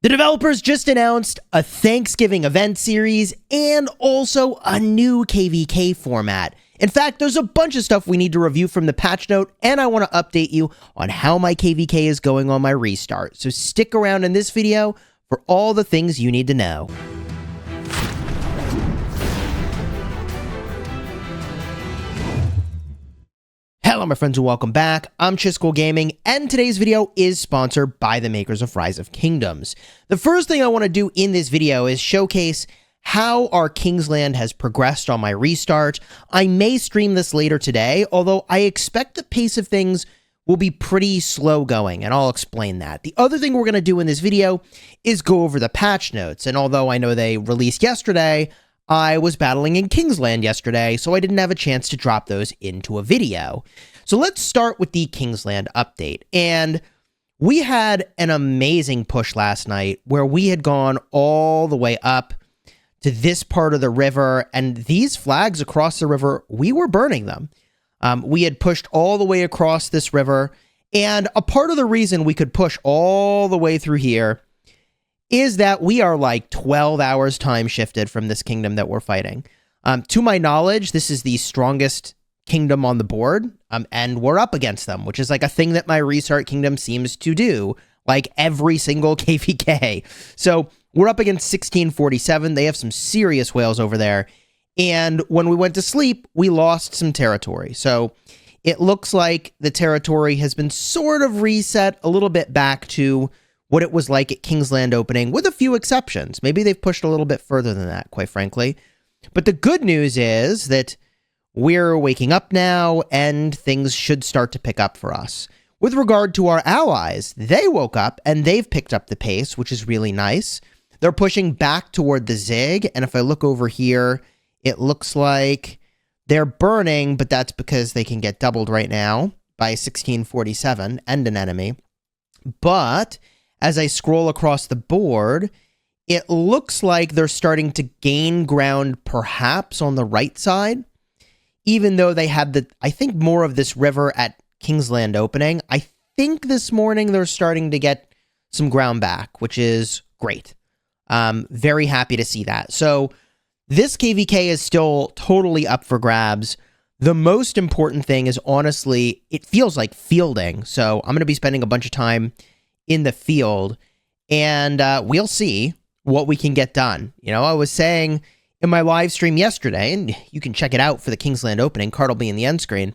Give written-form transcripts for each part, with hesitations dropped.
The developers just announced a Thanksgiving event series and also a new KvK format. In fact, there's a bunch of stuff we need to review from the patch note, and I want to update you on how my KvK is going on my restart. So stick around in this video for all the things you need to know. Hello my friends and welcome back. I'm Chisgule Gaming, and today's video is sponsored by the makers of Rise of Kingdoms. The first thing I want to do in this video is showcase how our Kingsland has progressed on my restart. I may stream this later today, although I expect the pace of things will be pretty slow going, and I'll explain that. The other thing we're going to do in this video is go over the patch notes, and although I know they released yesterday, I was battling in Kingsland yesterday, so I didn't have a chance to drop those into a video. So let's start with the Kingsland update. And we had an amazing push last night where we had gone all the way up to this part of the river, and these flags across the river, we were burning them. We had pushed all the way across this river, and a part of the reason we could push all the way through here is that we are like 12 hours time shifted from this kingdom that we're fighting. To my knowledge, this is the strongest kingdom on the board, and we're up against them, which is like a thing that my restart kingdom seems to do, like every single KvK. So we're up against 1647. They have some serious whales over there. And when we went to sleep, we lost some territory. So it looks like the territory has been sort of reset a little bit back to what it was like at Kingsland opening, with a few exceptions. Maybe they've pushed a little bit further than that, quite frankly. But the good news is that we're waking up now, and things should start to pick up for us. With regard to our allies, they woke up, and they've picked up the pace, which is really nice. They're pushing back toward the Zig, and if I look over here, it looks like they're burning, but that's because they can get doubled right now by 1647 and an enemy. But as I scroll across the board, it looks like they're starting to gain ground perhaps on the right side, even though they had I think more of this river at Kingsland opening. I think this morning they're starting to get some ground back, which is great. Very happy to see that. So this KvK is still totally up for grabs. The most important thing is, honestly, it feels like fielding. So I'm going to be spending a bunch of time in the field, and we'll see what we can get done. You know, I was saying in my live stream yesterday, and you can check it out for the Kingsland opening, card will be in the end screen,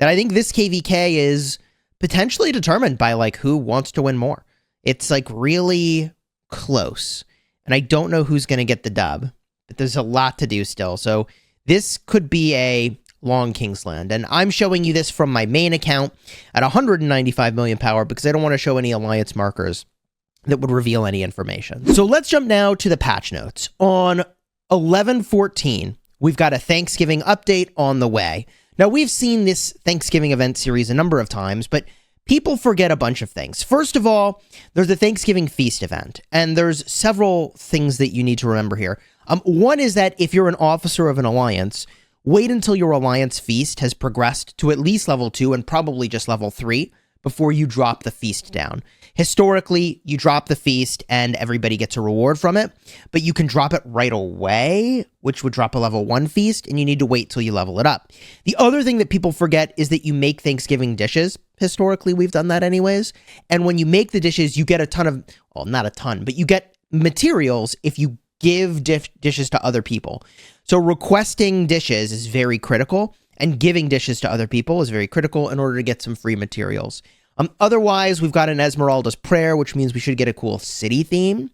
that I think this KvK is potentially determined by like who wants to win more. It's like really close, and I don't know who's going to get the dub, but there's a lot to do still. So this could be a long Kingsland, and I'm showing you this from my main account at 195 million power because I don't want to show any alliance markers that would reveal any information. So let's jump now to the patch notes. On 11/14, we've got a Thanksgiving update on the way. Now, we've seen this Thanksgiving event series a number of times, but people forget a bunch of things. First of all, there's the Thanksgiving feast event, and there's several things that you need to remember here. One is that if you're an officer of an alliance, wait until your alliance feast has progressed to at least level 2 and probably just level 3 before you drop the feast down. Historically, you drop the feast and everybody gets a reward from it, but you can drop it right away, which would drop a level 1 feast, and you need to wait till you level it up. The other thing that people forget is that you make Thanksgiving dishes. Historically, we've done that anyways, and when you make the dishes, you get a ton of, well, not a ton, but you get materials if you give dishes to other people. So requesting dishes is very critical, and giving dishes to other people is very critical in order to get some free materials. Otherwise, we've got an Esmeralda's Prayer, which means we should get a cool city theme.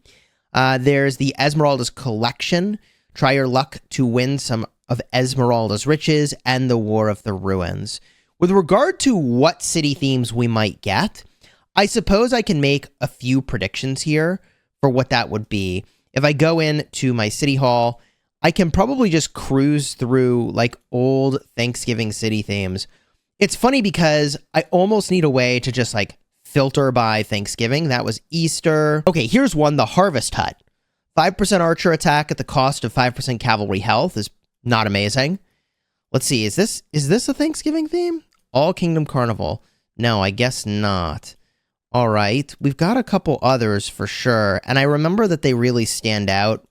There's the Esmeralda's Collection. Try your luck to win some of Esmeralda's riches and the War of the Ruins. With regard to what city themes we might get, I suppose I can make a few predictions here for what that would be. If I go into my city hall, I can probably just cruise through like old Thanksgiving city themes. It's funny because I almost need a way to just like filter by Thanksgiving. That was Easter. Okay, here's one, the Harvest Hut. 5% archer attack at the cost of 5% cavalry health is not amazing. Let's see, is this a Thanksgiving theme? All Kingdom Carnival. No, I guess not. All right, we've got a couple others for sure, and I remember that they really stand out.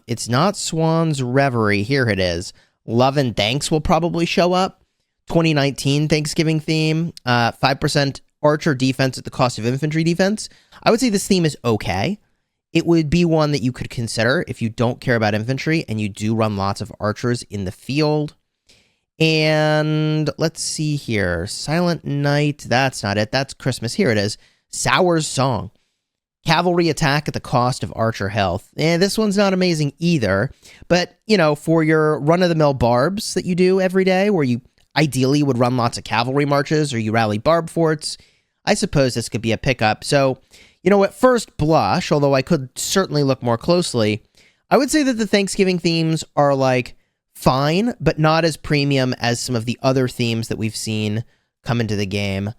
It's not Swan's Reverie. Here it is. Love and Thanks will probably show up. 2019 Thanksgiving theme. 5% archer defense at the cost of infantry defense. I would say this theme is okay. It would be one that you could consider if you don't care about infantry and you do run lots of archers in the field. And let's see here. Silent Night. That's not it. That's Christmas. Here it is. Sour's Song. Cavalry attack at the cost of archer health. This one's not amazing either. But, you know, for your run-of-the-mill barbs that you do every day, where you ideally would run lots of cavalry marches or you rally barb forts, I suppose this could be a pickup. So, you know, at first blush, although I could certainly look more closely, I would say that the Thanksgiving themes are, like, fine, but not as premium as some of the other themes that we've seen come into the game.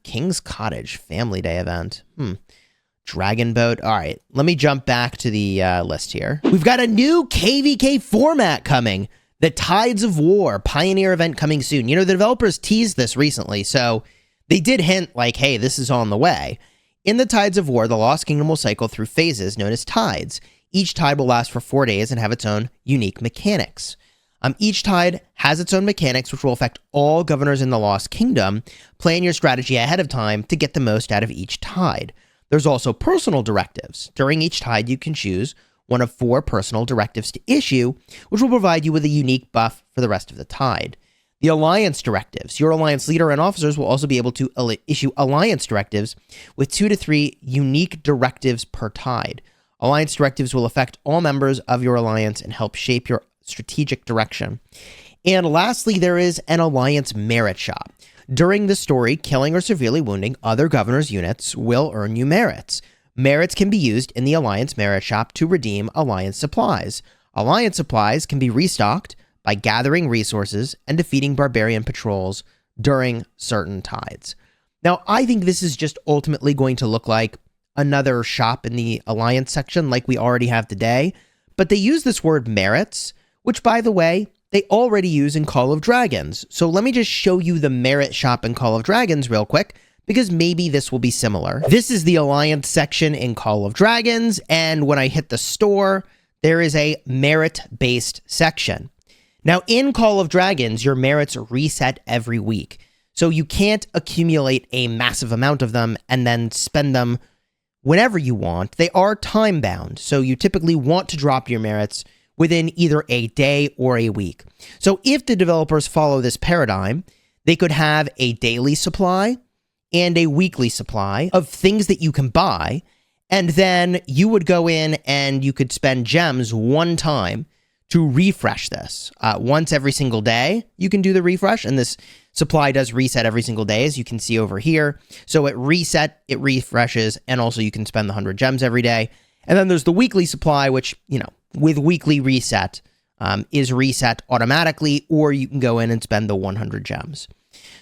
King's Cottage Family Day event. Dragon Boat. All right, let me jump back to the list here. We've got a new KvK format coming. The Tides of War Pioneer event coming soon. You know, the developers teased this recently, so they did hint like, hey, this is on the way. In the Tides of War, the Lost Kingdom will cycle through phases known as tides. Each tide will last for 4 days and have its own unique mechanics. Each tide has its own mechanics, which will affect all governors in the Lost Kingdom. Plan your strategy ahead of time to get the most out of each tide. There's also personal directives. During each tide, you can choose one of 4 personal directives to issue, which will provide you with a unique buff for the rest of the tide. The Alliance directives. Your Alliance leader and officers will also be able to issue Alliance directives with 2 to 3 unique directives per tide. Alliance directives will affect all members of your Alliance and help shape your strategic direction. And lastly, there is an Alliance merit shop. During the story, killing or severely wounding other governors' units will earn you merits. Merits can be used in the Alliance merit shop to redeem Alliance supplies. Alliance supplies can be restocked by gathering resources and defeating barbarian patrols during certain tides. Now, I think this is just ultimately going to look like another shop in the Alliance section like we already have today, but they use this word merits, which, by the way, they already use in Call of Dragons. So let me just show you the merit shop in Call of Dragons real quick, because maybe this will be similar. This is the Alliance section in Call of Dragons, and when I hit the store, there is a merit-based section. Now, in Call of Dragons, your merits reset every week, so you can't accumulate a massive amount of them and then spend them whenever you want. They are time-bound, so you typically want to drop your merits within either a day or a week. So if the developers follow this paradigm, they could have a daily supply and a weekly supply of things that you can buy, and then you would go in and you could spend gems one time to refresh this. Once every single day, you can do the refresh, and this supply does reset every single day, as you can see over here. So it refreshes, and also you can spend the 100 gems every day. And then there's the weekly supply, which, you know, with weekly reset, is reset automatically, or you can go in and spend the 100 gems.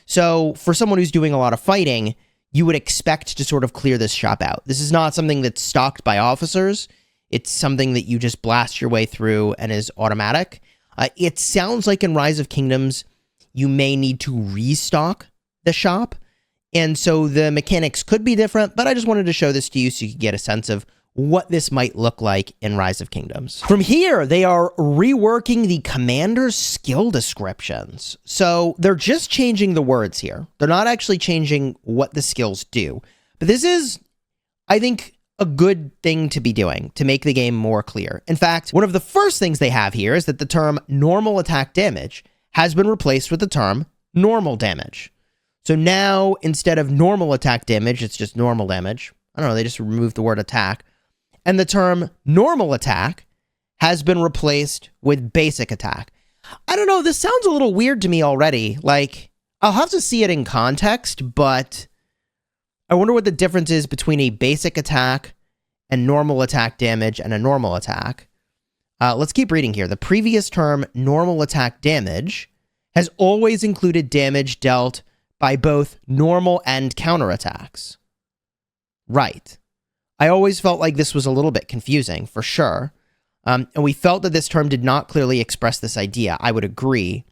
So for someone who's doing a lot of fighting, you would expect to sort of clear this shop out. This is not something that's stocked by officers. It's something that you just blast your way through and is automatic. It sounds like in Rise of Kingdoms, you may need to restock the shop. And so the mechanics could be different, but I just wanted to show this to you so you could get a sense of what this might look like in Rise of Kingdoms. From here, they are reworking the commander's skill descriptions. So they're just changing the words here. They're not actually changing what the skills do. But this is, I think, a good thing to be doing to make the game more clear. In fact, one of the first things they have here is that the term normal attack damage has been replaced with the term normal damage. So now, instead of normal attack damage, it's just normal damage. I don't know, they just removed the word attack. And the term normal attack has been replaced with basic attack. I don't know, this sounds a little weird to me already. Like, I'll have to see it in context, but I wonder what the difference is between a basic attack and normal attack damage and a normal attack. Let's keep reading here. The previous term, normal attack damage, has always included damage dealt by both normal and counterattacks. Right. I always felt like this was a little bit confusing, for sure. And we felt that this term did not clearly express this idea. I would agree.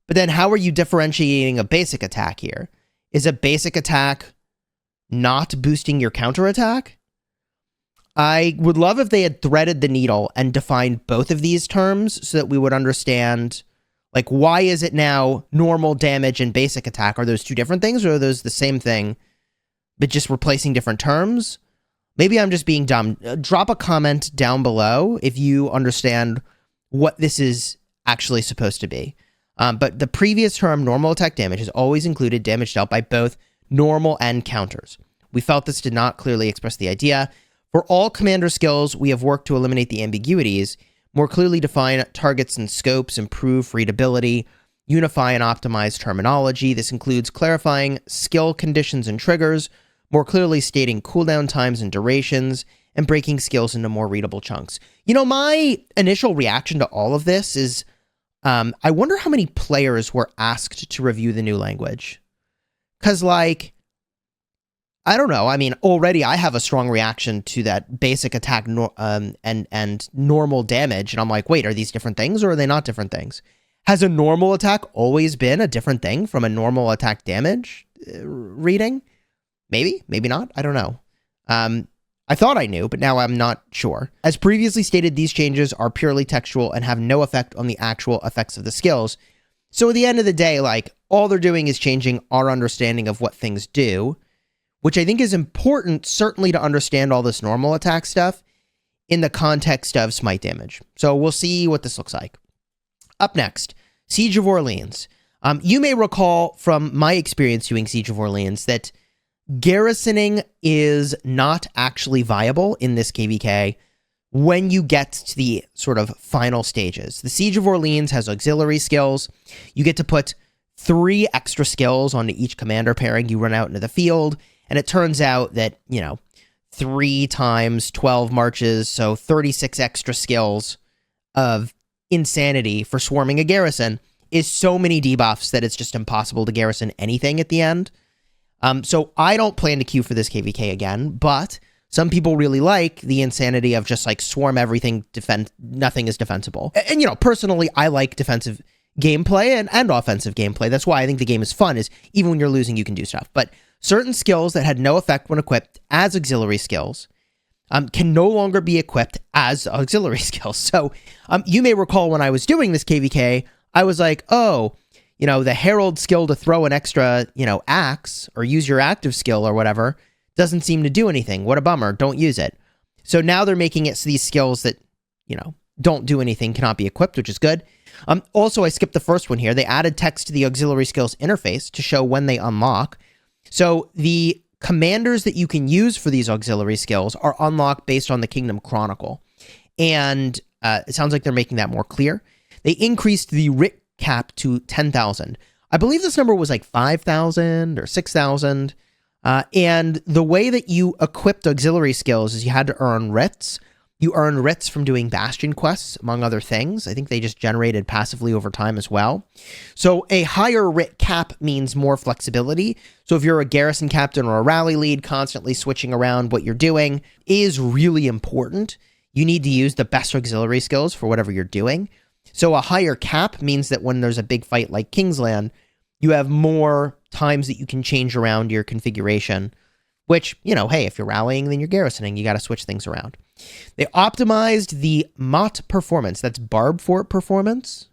But then how are you differentiating a basic attack here? Is a basic attack not boosting your counterattack. I would love if they had threaded the needle and defined both of these terms so that we would understand, like, why is it now normal damage and basic attack? Are those two different things, or are those the same thing, but just replacing different terms? Maybe I'm just being dumb. Drop a comment down below if you understand what this is actually supposed to be. But the previous term, normal attack damage, has always included damage dealt by both normal and counters. We felt this did not clearly express the idea. For all commander skills, we have worked to eliminate the ambiguities, more clearly define targets and scopes, improve readability, unify and optimize terminology. This includes clarifying skill conditions and triggers, more clearly stating cooldown times and durations, and breaking skills into more readable chunks. You know, my initial reaction to all of this is, I wonder how many players were asked to review the new language. Because, like, I don't know. I mean, already I have a strong reaction to that basic attack and normal damage. And I'm like, wait, are these different things or are they not different things? Has a normal attack always been a different thing from a normal attack damage reading? Maybe, maybe not. I don't know. I thought I knew, but now I'm not sure. As previously stated, these changes are purely textual and have no effect on the actual effects of the skills. So at the end of the day, like, all they're doing is changing our understanding of what things do, which I think is important, certainly, to understand all this normal attack stuff in the context of smite damage. So we'll see what this looks like. Up next, Siege of Orleans. You may recall from my experience doing Siege of Orleans that garrisoning is not actually viable in this KvK when you get to the sort of final stages. The Siege of Orleans has auxiliary skills. You get to put 3 extra skills onto each commander pairing you run out into the field. And it turns out that, you know, 3 times 12 marches, so 36 extra skills of insanity for swarming a garrison is so many debuffs that it's just impossible to garrison anything at the end. So I don't plan to queue for this KvK again, but some people really like the insanity of just, like, swarm everything, nothing is defensible. And, you know, personally, I like defensive gameplay and offensive gameplay. That's why I think the game is fun, is even when you're losing, you can do stuff. But certain skills that had no effect when equipped as auxiliary skills can no longer be equipped as auxiliary skills. So you may recall when I was doing this KvK, I was like, oh, you know, the Herald skill to throw an extra, you know, axe or use your active skill or whatever doesn't seem to do anything. What a bummer. Don't use it. So now they're making it so these skills that, you know, don't do anything cannot be equipped, which is good. Also, I skipped the first one here. They added text to the auxiliary skills interface to show when they unlock. So the commanders that you can use for these auxiliary skills are unlocked based on the Kingdom Chronicle. And it sounds like they're making that more clear. They increased the writ cap to 10,000. I believe this number was like 5,000 or 6,000. And the way that you equipped auxiliary skills is you had to earn writs. You earn writs from doing Bastion quests, among other things. I think they just generated passively over time as well. So a higher writ cap means more flexibility. So if you're a garrison captain or a rally lead, constantly switching around what you're doing is really important. You need to use the best auxiliary skills for whatever you're doing. So a higher cap means that when there's a big fight like Kingsland, you have more times that you can change around your configuration, which, you know, hey, if you're rallying, then you're garrisoning. You got to switch things around. They optimized the Mott performance, that's Barb Fort performance,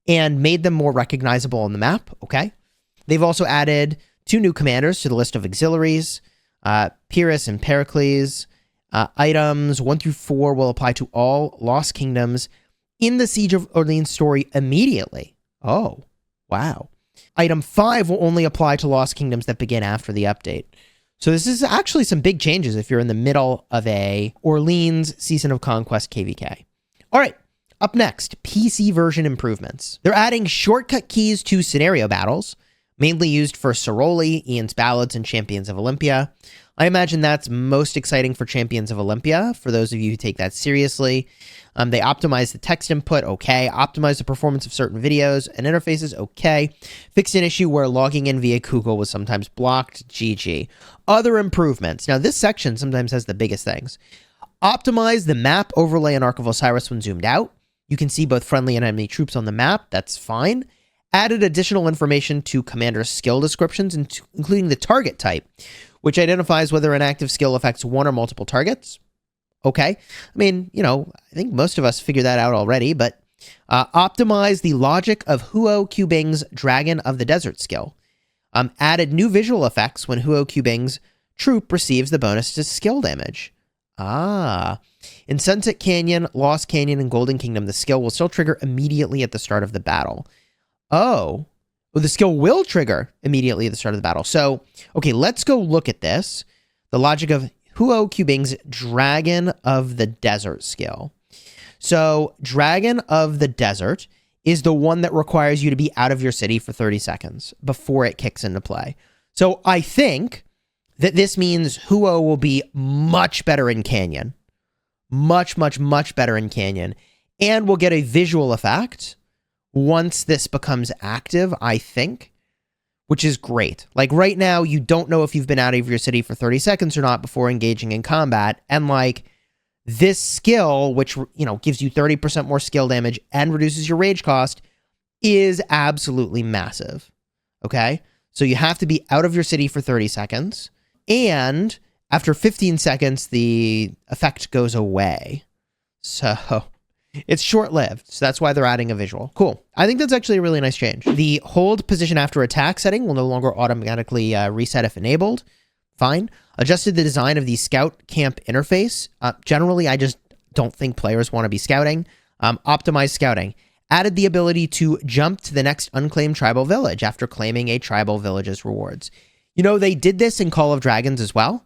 and made them more recognizable on the map, okay? They've also added 2 new commanders to the list of auxiliaries, Pyrrhus and Pericles. Items 1 through 4 will apply to all Lost Kingdoms in the Siege of Orleans story immediately. Oh, wow. Item 5 will only apply to Lost Kingdoms that begin after the update. So this is actually some big changes if you're in the middle of a Orleans Season of Conquest KvK. All right, up next, PC version improvements. They're adding shortcut keys to scenario battles, mainly used for Soroli, Ian's Ballads, and Champions of Olympia. I imagine that's most exciting for Champions of Olympia, for those of you who take that seriously. They optimize the text input, okay. Optimize the performance of certain videos and interfaces, okay. Fixed an issue where logging in via Google was sometimes blocked, GG. Other improvements. Now, this section sometimes has the biggest things. Optimize the map overlay in Ark of Osiris when zoomed out. You can see both friendly and enemy troops on the map, that's fine. Added additional information to commander skill descriptions, including the target type, which identifies whether an active skill affects one or multiple targets. Okay. I mean, I think most of us figured that out already, but optimize the logic of Huo Qbing's Dragon of the Desert skill. Added new visual effects when Huo Qbing's troop receives the bonus to skill damage. In Sunset Canyon, Lost Canyon, and Golden Kingdom, the skill will still trigger immediately at the start of the battle. Oh, the skill will trigger immediately at the start of the battle. So, okay, let's go look at this. The logic of Huo Qbing's Dragon of the Desert skill. So, Dragon of the Desert is the one that requires you to be out of your city for 30 seconds before it kicks into play. So, I think that this means Huo will be much better in Canyon. Much, much, much better in Canyon. And we'll get a visual effect once this becomes active, I think, which is great. Like right now, you don't know if you've been out of your city for 30 seconds or not before engaging in combat. And like this skill, which, gives you 30% more skill damage and reduces your rage cost, is absolutely massive. Okay? So you have to be out of your city for 30 seconds. And after 15 seconds, the effect goes away. So it's short-lived. So that's why they're adding a visual. Cool. I think that's actually a really nice change. The hold position after attack setting will no longer automatically reset if enabled. Fine. Adjusted the design of the scout camp interface. Generally, I just don't think players want to be scouting. Optimized scouting. Added the ability to jump to the next unclaimed tribal village after claiming a tribal village's rewards. They did this in Call of Dragons as well,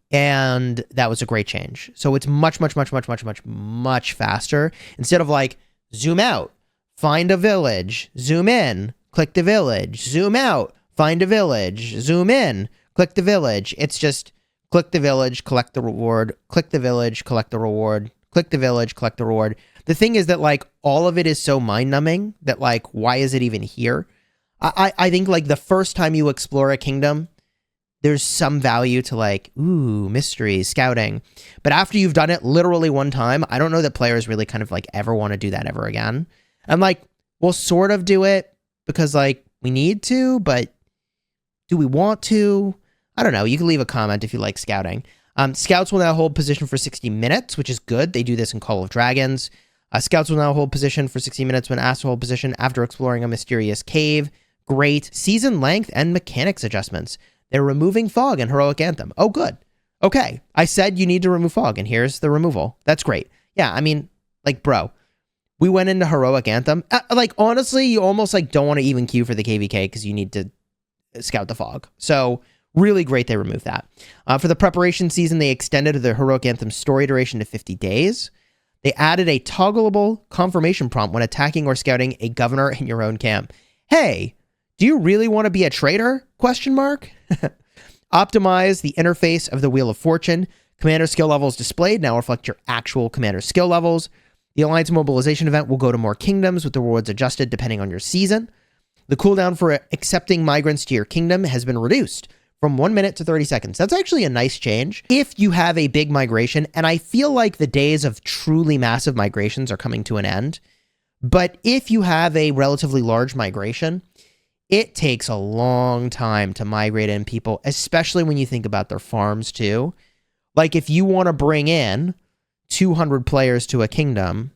and that was a great change. So it's much, much, much, much, much, much, much faster. Instead of like, zoom out, find a village, zoom in, click the village, zoom out, find a village, zoom in, click the village. It's just click the village, collect the reward, click the village, collect the reward, click the village, collect the reward. The thing is that like all of it is so mind-numbing that like, why is it even here? I think like the first time you explore a kingdom, there's some value to like, ooh, mystery, scouting. But after you've done it literally one time, I don't know that players really kind of like ever want to do that ever again. And like, we'll sort of do it because like we need to, but do we want to? I don't know. You can leave a comment if you like scouting. Scouts will now hold position for 60 minutes, which is good. They do this in Call of Dragons. Scouts will now hold position for 60 minutes when asked to hold position after exploring a mysterious cave. Great. Season length and mechanics adjustments. They're removing fog in Heroic Anthem. Oh, good. Okay. I said you need to remove fog, and here's the removal. That's great. Yeah, I mean, like, bro, we went into Heroic Anthem. Like, honestly, you almost, like, don't want to even queue for the KvK because you need to scout the fog. So, really great they removed that. For the preparation season, they extended the Heroic Anthem story duration to 50 days. They added a toggleable confirmation prompt when attacking or scouting a governor in your own camp. Hey, do you really want to be a traitor? Question mark. Optimize the interface of the Wheel of Fortune. Commander skill levels displayed now reflect your actual commander skill levels. The Alliance Mobilization event will go to more kingdoms with the rewards adjusted depending on your season. The cooldown for accepting migrants to your kingdom has been reduced from 1 minute to 30 seconds. That's actually a nice change. If you have a big migration, and I feel like the days of truly massive migrations are coming to an end, but if you have a relatively large migration, it takes a long time to migrate in people, especially when you think about their farms too. Like if you want to bring in 200 players to a kingdom,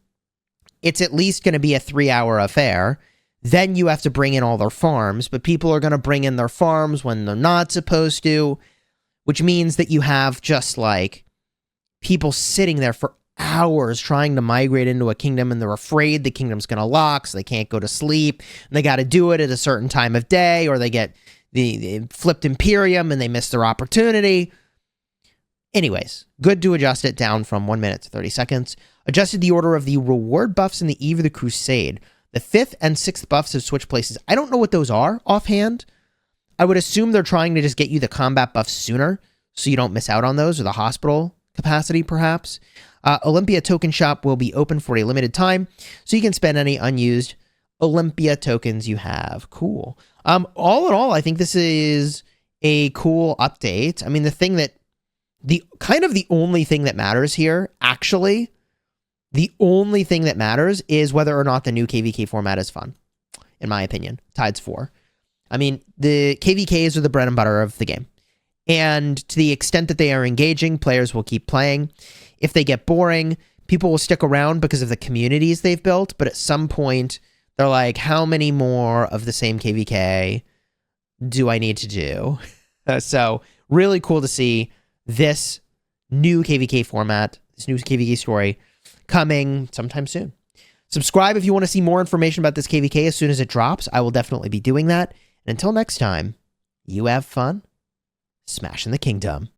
it's at least going to be a 3-hour affair. Then you have to bring in all their farms, but people are going to bring in their farms when they're not supposed to, which means that you have just like people sitting there for hours trying to migrate into a kingdom, and they're afraid the kingdom's going to lock, so they can't go to sleep, and they got to do it at a certain time of day, or they get the flipped Imperium and they miss their opportunity. Anyways, good to adjust it down from 1 minute to 30 seconds. Adjusted the order of the reward buffs in the Eve of the Crusade. The 5th and 6th buffs have switched places. I don't know what those are offhand. I would assume they're trying to just get you the combat buffs sooner so you don't miss out on those, or the hospital capacity perhaps. Olympia Token Shop will be open for a limited time, so you can spend any unused Olympia tokens you have. Cool. All in all, I think this is a cool update. I mean, the only thing that matters here, actually, the only thing that matters is whether or not the new KvK format is fun, in my opinion. Tides 4. I mean, the KvKs are the bread and butter of the game. And to the extent that they are engaging, players will keep playing. If they get boring, people will stick around because of the communities they've built. But at some point, they're like, how many more of the same KvK do I need to do? So really cool to see this new KvK format, this new KvK story coming sometime soon. Subscribe if you want to see more information about this KvK as soon as it drops. I will definitely be doing that. And until next time, you have fun smashing the kingdom.